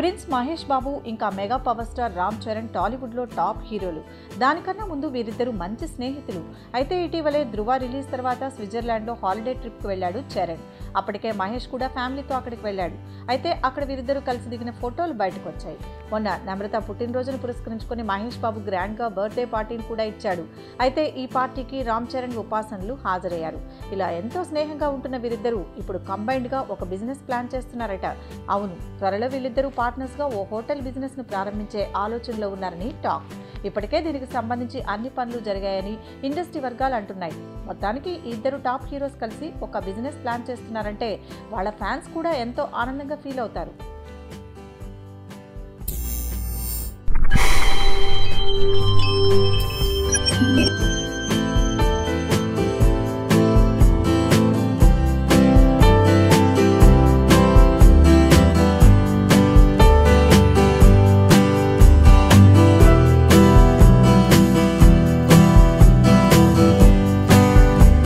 Prince Mahesh Babu ఇంకా mega power star Ram Charan టాలీవుడ్లో top హీరోలు. దానికన్నా ముందు వీరిద్దరూ మంచి స్నేహితులు. అయితే ఇటీవలే ధృవ రిలీజ్ తర్వాత స్విట్జర్లాండ్లో హాలిడే ట్రిప్కి వెళ్ళాడు చరణ్. అప్పటికే మహేష్ కూడా ఫ్యామిలీతో అక్కడికి వెళ్ళాడు. అయితే అక్కడ వీరిద్దరూ కలిసి దిగిన ఫోటోలు బయటకు వచ్చాయి. మొన్న నమ్రత పుట్టినరోజును పురస్కరించుకుని మహేష్ బాబు గ్రాండ్గా బర్త్డే పార్టీని కూడా ఇచ్చాడు. అయితే ఈ పార్టీకి రామ్ చరణ్ ఉపాసనలు హాజరయ్యారు. ఇలా ఎంతో స్నేహంగా ఉంటున్న వీరిద్దరూ ఇప్పుడు కంబైన్డ్గా ఒక బిజినెస్ ప్లాన్ చేస్తున్నారట. అవును, త్వరలో వీళ్ళిద్దరూ పార్ట్నర్స్గా ఓ హోటల్ బిజినెస్ను ప్రారంభించే ఆలోచనలో ఉన్నారని టాక్. ఇప్పటికే దీనికి సంబంధించి అన్ని పనులు జరిగాయని ఇండస్ట్రీ వర్గాలు అంటున్నాయి. మొత్తానికి ఇద్దరు టాప్ హీరోస్ కలిసి ఒక బిజినెస్ ప్లాన్ చేస్తున్నారంటే వాళ్ళ ఫ్యాన్స్ కూడా ఎంతో ఆనందంగా ఫీల్ అవుతారు. Yeah.